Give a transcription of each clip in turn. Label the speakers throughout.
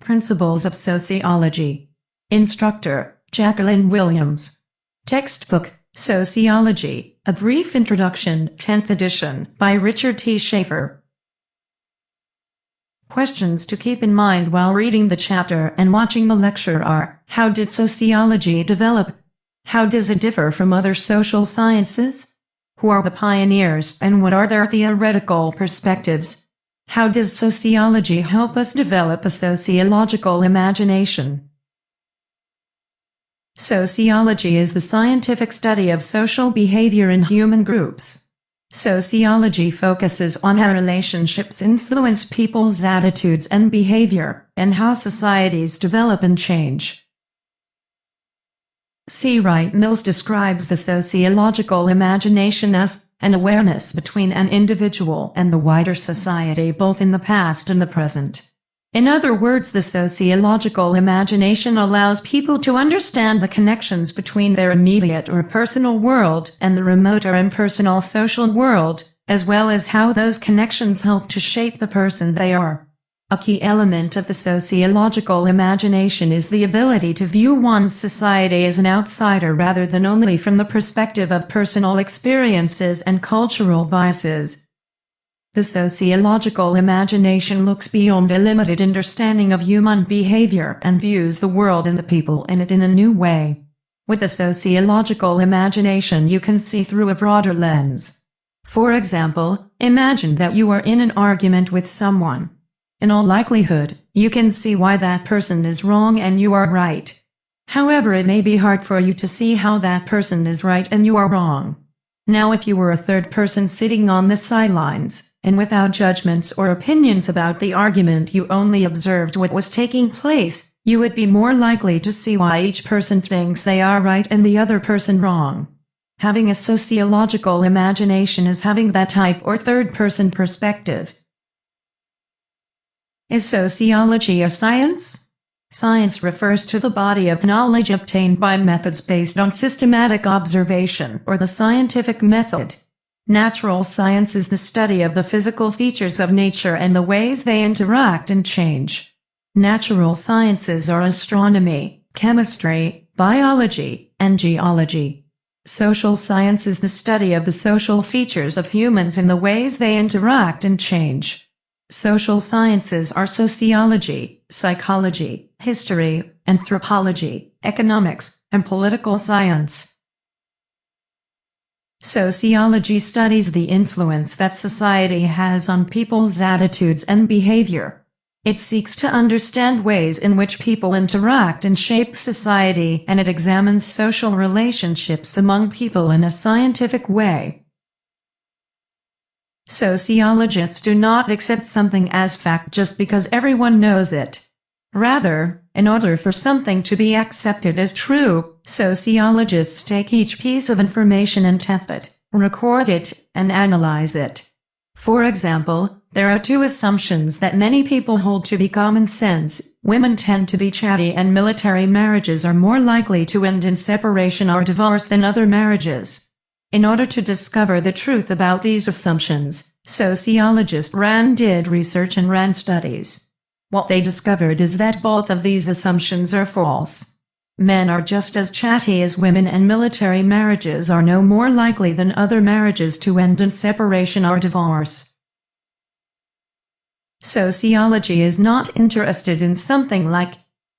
Speaker 1: Principles of Sociology. Instructor, Jacqueline Williams. Textbook, Sociology, A Brief Introduction, 10th edition, by Richard T. Schaefer. Questions to keep in mind while reading the chapter and watching the lecture are: how did sociology develop? How does it differ from other social sciences? Who are the pioneers and what are their theoretical perspectives? How does sociology help us develop a sociological imagination? Sociology is the scientific study of social behavior in human groups. Sociology focuses on how relationships influence people's attitudes and behavior, and how societies develop and change. C. Wright Mills describes the sociological imagination as an awareness between an individual and the wider society, both in the past and the present. In other words, the sociological imagination allows people to understand the connections between their immediate or personal world and the remote or impersonal social world, as well as how those connections help to shape the person they are. A key element of the sociological imagination is the ability to view one's society as an outsider rather than only from the perspective of personal experiences and cultural biases. The sociological imagination looks beyond a limited understanding of human behavior and views the world and the people in it in a new way. With the sociological imagination, you can see through a broader lens. For example, imagine that you are in an argument with someone. In all likelihood, you can see why that person is wrong and you are right. However, it may be hard for you to see how that person is right and you are wrong. Now, if you were a third person sitting on the sidelines, and without judgments or opinions about the argument, you only observed what was taking place, you would be more likely to see why each person thinks they are right and the other person wrong. Having a sociological imagination is having that type or third-person perspective. Is sociology a science? Science refers to the body of knowledge obtained by methods based on systematic observation, or the scientific method. Natural science is the study of the physical features of nature and the ways they interact and change. Natural sciences are astronomy, chemistry, biology, and geology. Social science is the study of the social features of humans and the ways they interact and change. Social sciences are sociology, psychology, history, anthropology, economics, and political science. Sociology studies the influence that society has on people's attitudes and behavior. It seeks to understand ways in which people interact and shape society, and it examines social relationships among people in a scientific way. Sociologists do not accept something as fact just because everyone knows it. Rather, in order for something to be accepted as true, sociologists take each piece of information and test it, record it, and analyze it. For example, there are two assumptions that many people hold to be common sense: women tend to be chatty and military marriages are more likely to end in separation or divorce than other marriages. In order to discover the truth about these assumptions, sociologists did research and ran studies. What they discovered is that both of these assumptions are false. Men are just as chatty as women, and military marriages are no more likely than other marriages to end in separation or divorce. Sociology is not interested in something like,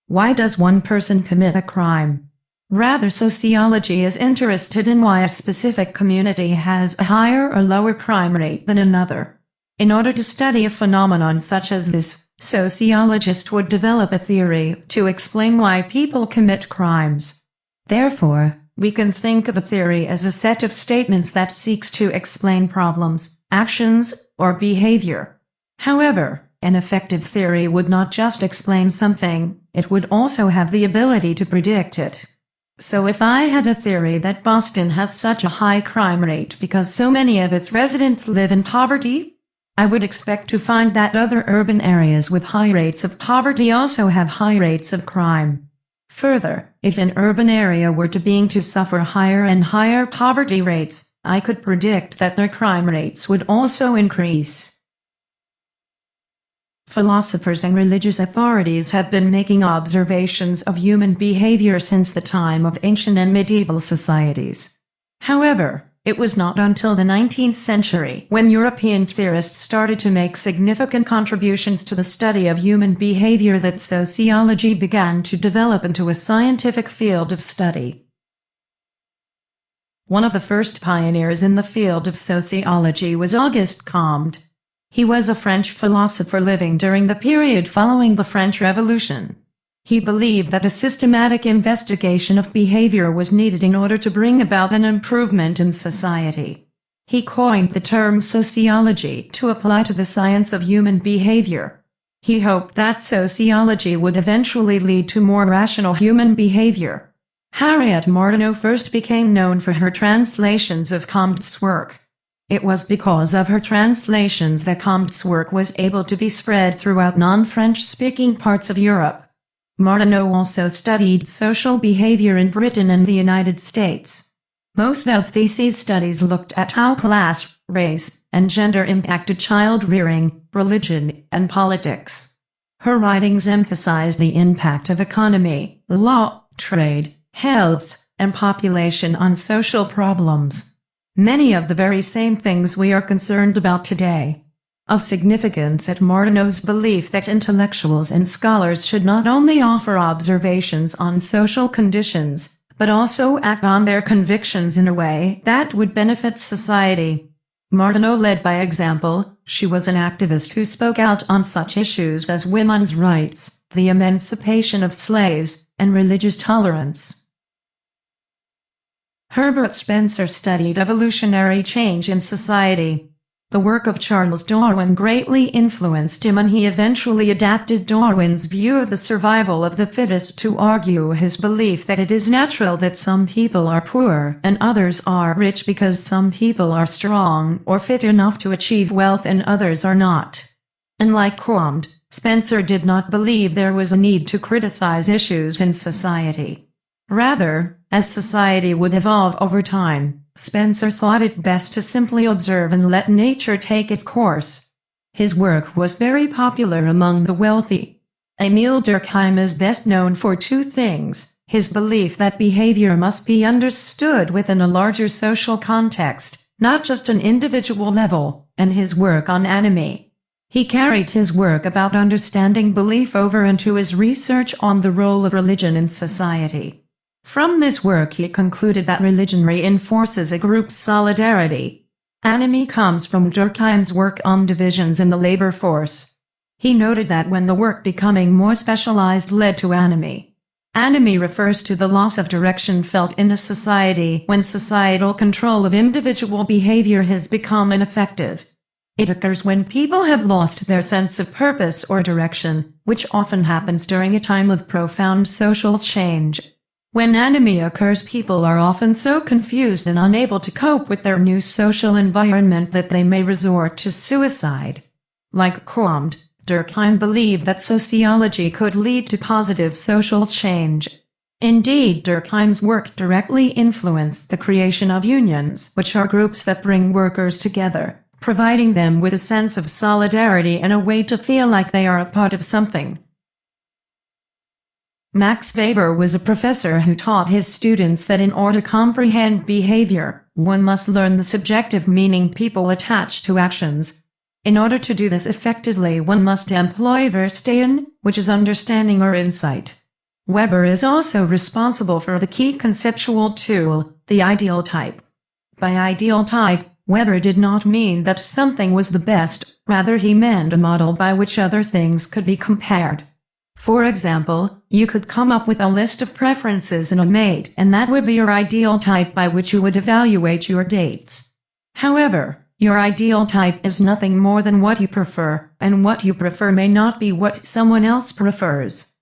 Speaker 1: why does one person commit a crime? Rather, sociology is interested in why a specific community has a higher or lower crime rate than another. In order to study a phenomenon such as this, sociologists would develop a theory to explain why people commit crimes. Therefore, we can think of a theory as a set of statements that seeks to explain problems, actions, or behavior. However, an effective theory would not just explain something, it would also have the ability to predict it. So if I had a theory that Boston has such a high crime rate because so many of its residents live in poverty, I would expect to find that other urban areas with high rates of poverty also have high rates of crime. Further, if an urban area were to suffer higher and higher poverty rates, I could predict that their crime rates would also increase. Philosophers and religious authorities have been making observations of human behavior since the time of ancient and medieval societies. However, it was not until the 19th century when European theorists started to make significant contributions to the study of human behavior that sociology began to develop into a scientific field of study. One of the first pioneers in the field of sociology was Auguste Comte. He was a French philosopher living during the period following the French Revolution. He believed that a systematic investigation of behavior was needed in order to bring about an improvement in society. He coined the term sociology to apply to the science of human behavior. He hoped that sociology would eventually lead to more rational human behavior. Harriet Martineau first became known for her translations of Comte's work. It was because of her translations that Comte's work was able to be spread throughout non-French-speaking parts of Europe. Martineau also studied social behavior in Britain and the United States. Most of these studies looked at how class, race, and gender impacted child-rearing, religion, and politics. Her writings emphasized the impact of economy, law, trade, health, and population on social problems. Many of the very same things we are concerned about today. Of significance at Martineau's belief that intellectuals and scholars should not only offer observations on social conditions, but also act on their convictions in a way that would benefit society. Martineau led by example. She was an activist who spoke out on such issues as women's rights, the emancipation of slaves, and religious tolerance. Herbert Spencer studied evolutionary change in society. The work of Charles Darwin greatly influenced him, and he eventually adapted Darwin's view of the survival of the fittest to argue his belief that it is natural that some people are poor and others are rich because some people are strong or fit enough to achieve wealth and others are not. Unlike Comte, Spencer did not believe there was a need to criticize issues in society. Rather, as society would evolve over time, Spencer thought it best to simply observe and let nature take its course. His work was very popular among the wealthy. Émile Durkheim is best known for two things: his belief that behavior must be understood within a larger social context, not just an individual level, and his work on anime. He carried his work about understanding belief over into his research on the role of religion in society. From this work he concluded that religion reinforces a group's solidarity. Anime comes from Durkheim's work on divisions in the labor force. He noted that when the work becoming more specialized led to anime. Anime refers to the loss of direction felt in a society when societal control of individual behavior has become ineffective. It occurs when people have lost their sense of purpose or direction, which often happens during a time of profound social change. When anime occurs, people are often so confused and unable to cope with their new social environment that they may resort to suicide. Like Comte, Durkheim believed that sociology could lead to positive social change. Indeed, Durkheim's work directly influenced the creation of unions, which are groups that bring workers together, providing them with a sense of solidarity and a way to feel like they are a part of something. Max Weber was a professor who taught his students that in order to comprehend behavior, one must learn the subjective meaning people attach to actions. In order to do this effectively, one must employ Verstehen, which is understanding or insight. Weber is also responsible for the key conceptual tool, the ideal type. By ideal type, Weber did not mean that something was the best, rather he meant a model by which other things could be compared. For example, you could come up with a list of preferences in a mate, and that would be your ideal type by which you would evaluate your dates. However, your ideal type is nothing more than what you prefer, and what you prefer may not be what someone else prefers.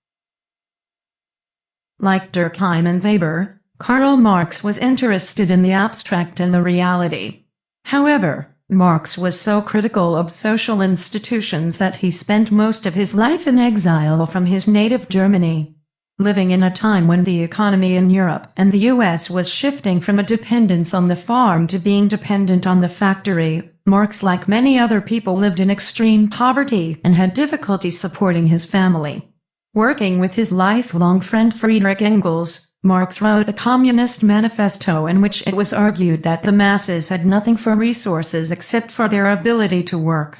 Speaker 1: Like Durkheim and Weber, Karl Marx was interested in the abstract and the reality. However, Marx was so critical of social institutions that he spent most of his life in exile from his native Germany. Living in a time when the economy in Europe and the US was shifting from a dependence on the farm to being dependent on the factory, Marx, like many other people, lived in extreme poverty and had difficulty supporting his family. Working with his lifelong friend Friedrich Engels, Marx wrote the Communist Manifesto, in which it was argued that the masses had nothing for resources except for their ability to work.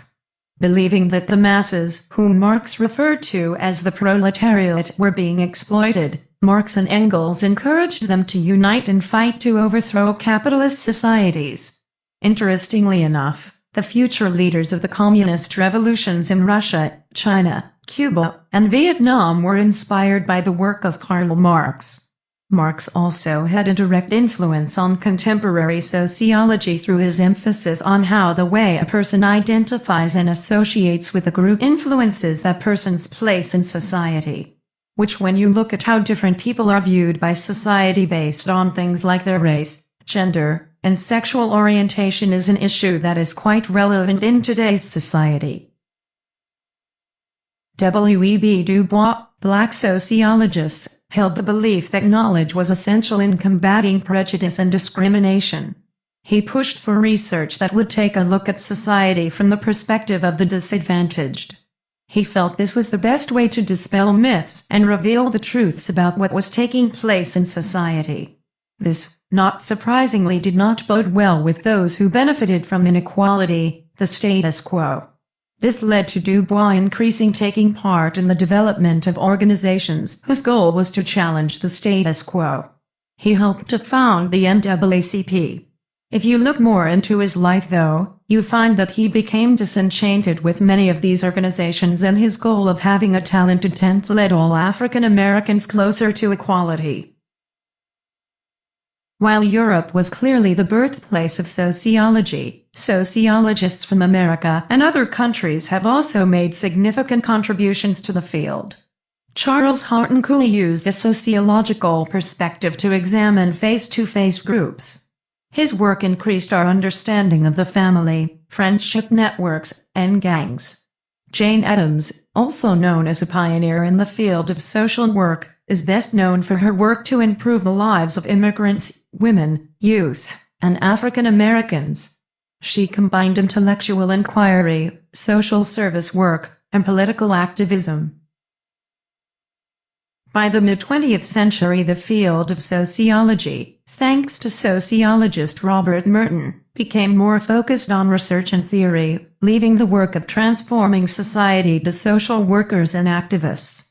Speaker 1: Believing that the masses, whom Marx referred to as the proletariat, were being exploited, Marx and Engels encouraged them to unite and fight to overthrow capitalist societies. Interestingly enough, the future leaders of the communist revolutions in Russia, China, Cuba, and Vietnam were inspired by the work of Karl Marx. Marx also had a direct influence on contemporary sociology through his emphasis on how the way a person identifies and associates with a group influences that person's place in society. Which, when you look at how different people are viewed by society based on things like their race, gender, and sexual orientation, is an issue that is quite relevant in today's society. W.E.B. Du Bois, black sociologists, held the belief that knowledge was essential in combating prejudice and discrimination. He pushed for research that would take a look at society from the perspective of the disadvantaged. He felt this was the best way to dispel myths and reveal the truths about what was taking place in society. This, not surprisingly, did not bode well with those who benefited from inequality, the status quo. This led to Du Bois increasingly taking part in the development of organizations whose goal was to challenge the status quo. He helped to found the NAACP. If you look more into his life, though, you find that he became disenchanted with many of these organizations, and his goal of having a talented tenth led all African Americans closer to equality. While Europe was clearly the birthplace of sociology, sociologists from America and other countries have also made significant contributions to the field. Charles Horton Cooley used a sociological perspective to examine face-to-face groups. His work increased our understanding of the family, friendship networks, and gangs. Jane Addams, also known as a pioneer in the field of social work, is best known for her work to improve the lives of immigrants, women, youth, and African Americans. She combined intellectual inquiry, social service work, and political activism. By the mid-20th century, the field of sociology, thanks to sociologist Robert Merton, became more focused on research and theory, leaving the work of transforming society to social workers and activists.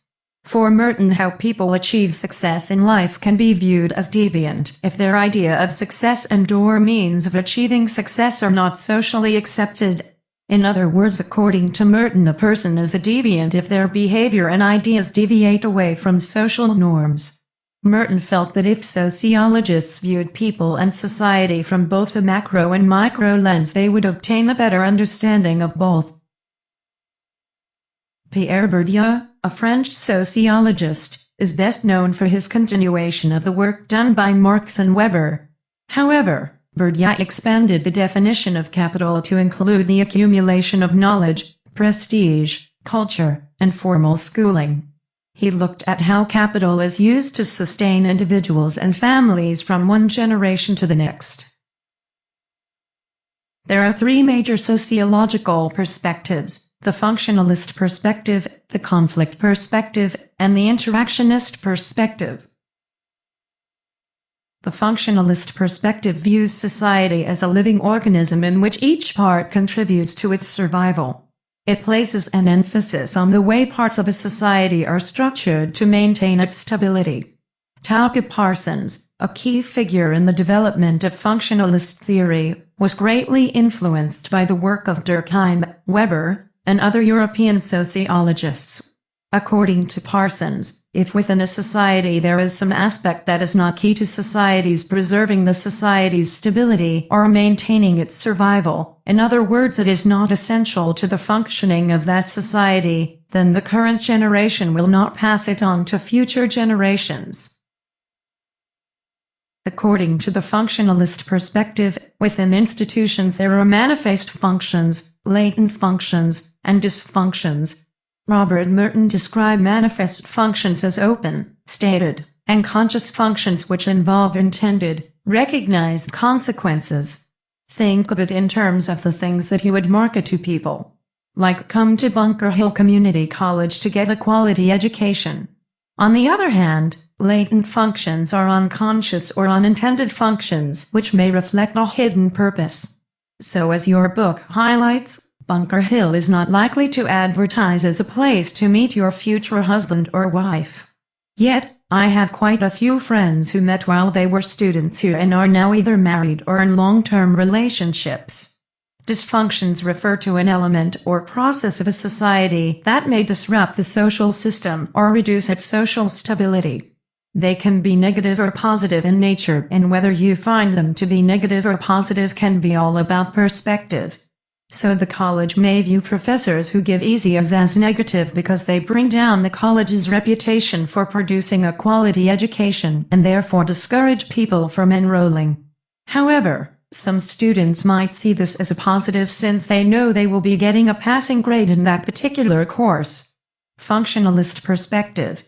Speaker 1: For Merton, how people achieve success in life can be viewed as deviant if their idea of success and/or means of achieving success are not socially accepted. In other words, according to Merton, a person is a deviant if their behavior and ideas deviate away from social norms. Merton felt that if sociologists viewed people and society from both the macro and micro lens, they would obtain a better understanding of both. Pierre Bourdieu, a French sociologist, is best known for his continuation of the work done by Marx and Weber. However, Bourdieu expanded the definition of capital to include the accumulation of knowledge, prestige, culture, and formal schooling. He looked at how capital is used to sustain individuals and families from one generation to the next. There are three major sociological perspectives: the Functionalist perspective, the Conflict perspective, and the Interactionist perspective. The Functionalist perspective views society as a living organism in which each part contributes to its survival. It places an emphasis on the way parts of a society are structured to maintain its stability. Tauke Parsons, a key figure in the development of functionalist theory, was greatly influenced by the work of Durkheim, Weber, and other European sociologists. According to Parsons, if within a society there is some aspect that is not key to society's preserving the society's stability or maintaining its survival, in other words, it is not essential to the functioning of that society, then the current generation will not pass it on to future generations. According to the functionalist perspective, within institutions there are manifest functions, latent functions, and dysfunctions. Robert Merton described manifest functions as open, stated, and conscious functions which involve intended, recognized consequences. Think of it in terms of the things that you would market to people. Like come to Bunker Hill Community College to get a quality education. On the other hand, latent functions are unconscious or unintended functions which may reflect a hidden purpose. So as your book highlights, Bunker Hill is not likely to advertise as a place to meet your future husband or wife. Yet, I have quite a few friends who met while they were students here and are now either married or in long-term relationships. Dysfunctions refer to an element or process of a society that may disrupt the social system or reduce its social stability. They can be negative or positive in nature, and whether you find them to be negative or positive can be all about perspective. So the college may view professors who give easy A's as negative because they bring down the college's reputation for producing a quality education and therefore discourage people from enrolling. However, some students might see this as a positive since they know they will be getting a passing grade in that particular course. Functionalist Perspective.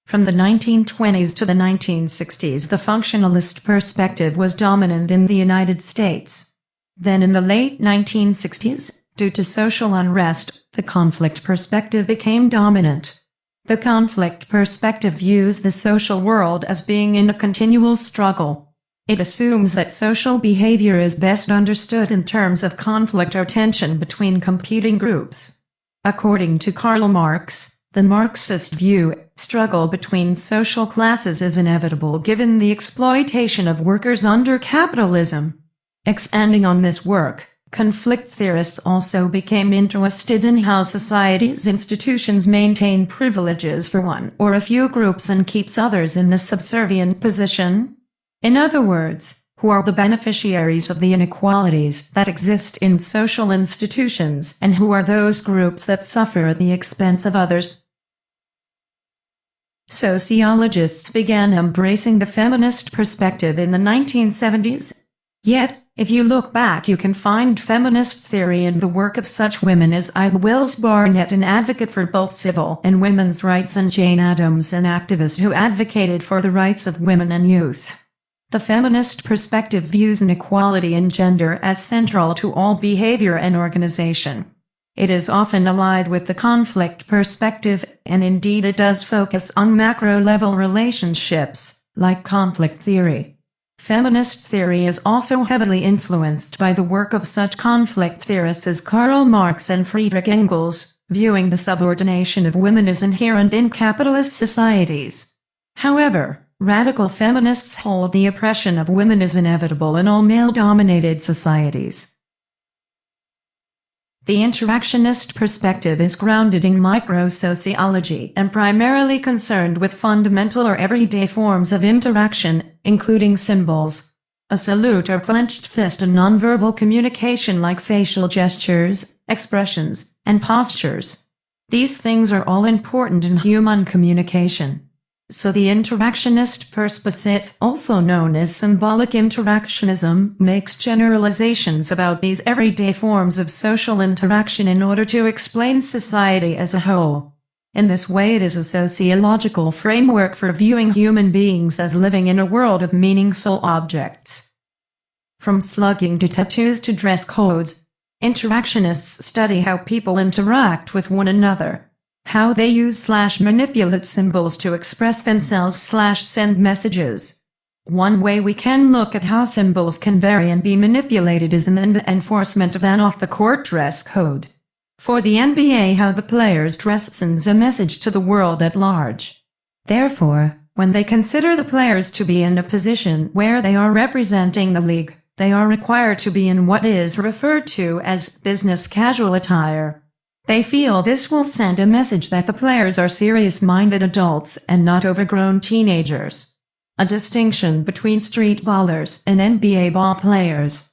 Speaker 1: From the 1920s to the 1960s, the functionalist perspective was dominant in the United States. Then in the late 1960s, due to social unrest, the conflict perspective became dominant. The conflict perspective views the social world as being in a continual struggle. It assumes that social behavior is best understood in terms of conflict or tension between competing groups. According to Karl Marx, the Marxist view, struggle between social classes is inevitable given the exploitation of workers under capitalism. Expanding on this work, conflict theorists also became interested in how society's institutions maintain privileges for one or a few groups and keeps others in a subservient position. In other words, who are the beneficiaries of the inequalities that exist in social institutions, and who are those groups that suffer at the expense of others? Sociologists began embracing the feminist perspective in the 1970s. Yet, if you look back, you can find feminist theory in the work of such women as Ida Wells Barnett, an advocate for both civil and women's rights, and Jane Addams, an activist who advocated for the rights of women and youth. The feminist perspective views inequality in gender as central to all behavior and organization. It is often allied with the conflict perspective, and indeed it does focus on macro-level relationships, like conflict theory. Feminist theory is also heavily influenced by the work of such conflict theorists as Karl Marx and Friedrich Engels, viewing the subordination of women as inherent in capitalist societies. However, radical feminists hold the oppression of women is inevitable in all male-dominated societies. The interactionist perspective is grounded in micro-sociology and primarily concerned with fundamental or everyday forms of interaction, including symbols, a salute or clenched fist, and nonverbal communication like facial gestures, expressions, and postures. These things are all important in human communication. So the interactionist perspective, also known as symbolic interactionism, makes generalizations about these everyday forms of social interaction in order to explain society as a whole. In this way, it is a sociological framework for viewing human beings as living in a world of meaningful objects. From slugging to tattoos to dress codes, interactionists study how people interact with one another. How they use/manipulate symbols to express themselves/send messages. One way we can look at how symbols can vary and be manipulated is in the enforcement of an off-the-court dress code. For the NBA, how the players' dress sends a message to the world at large. Therefore, when they consider the players to be in a position where they are representing the league, they are required to be in what is referred to as business casual attire. They feel this will send a message that the players are serious-minded adults and not overgrown teenagers. A distinction between street ballers and NBA ball players.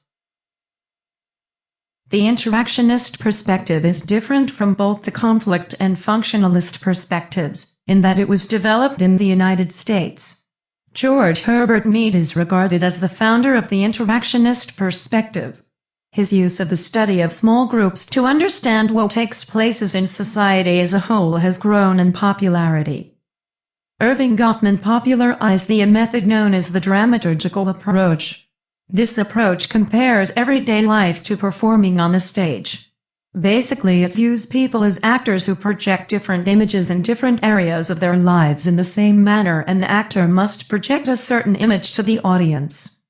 Speaker 1: The interactionist perspective is different from both the conflict and functionalist perspectives, in that it was developed in the United States. George Herbert Mead is regarded as the founder of the interactionist perspective. His use of the study of small groups to understand what takes place in society as a whole has grown in popularity. Irving Goffman popularized the method known as the dramaturgical approach. This approach compares everyday life to performing on a stage. Basically, it views people as actors who project different images in different areas of their lives in the same manner an actor must project a certain image to the audience.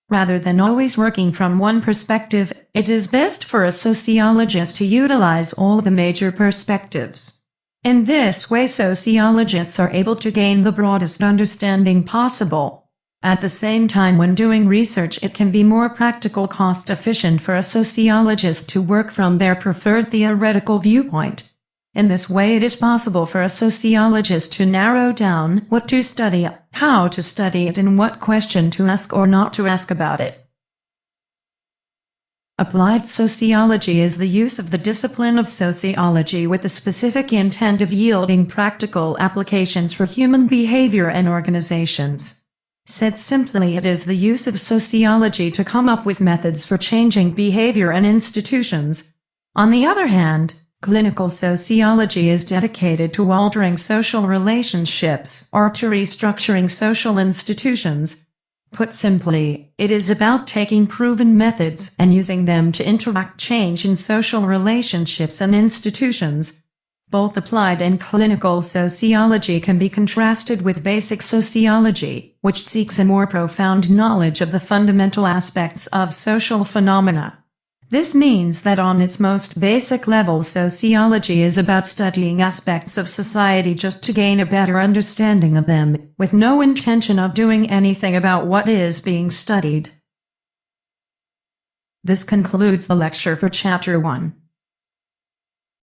Speaker 1: Rather than always working from one perspective, it is best for a sociologist to utilize all the major perspectives. In this way, sociologists are able to gain the broadest understanding possible. At the same time, when doing research, it can be more practical, cost-efficient for a sociologist to work from their preferred theoretical viewpoint. In this way, it is possible for a sociologist to narrow down what to study, how to study it, and what question to ask or not to ask about it. Applied sociology is the use of the discipline of sociology with the specific intent of yielding practical applications for human behavior and organizations. Said simply, it is the use of sociology to come up with methods for changing behavior and institutions. On the other hand, clinical sociology is dedicated to altering social relationships or to restructuring social institutions. Put simply, it is about taking proven methods and using them to interact change in social relationships and institutions. Both applied and clinical sociology can be contrasted with basic sociology, which seeks a more profound knowledge of the fundamental aspects of social phenomena. This means that on its most basic level, sociology is about studying aspects of society just to gain a better understanding of them, with no intention of doing anything about what is being studied. This concludes the lecture for Chapter 1.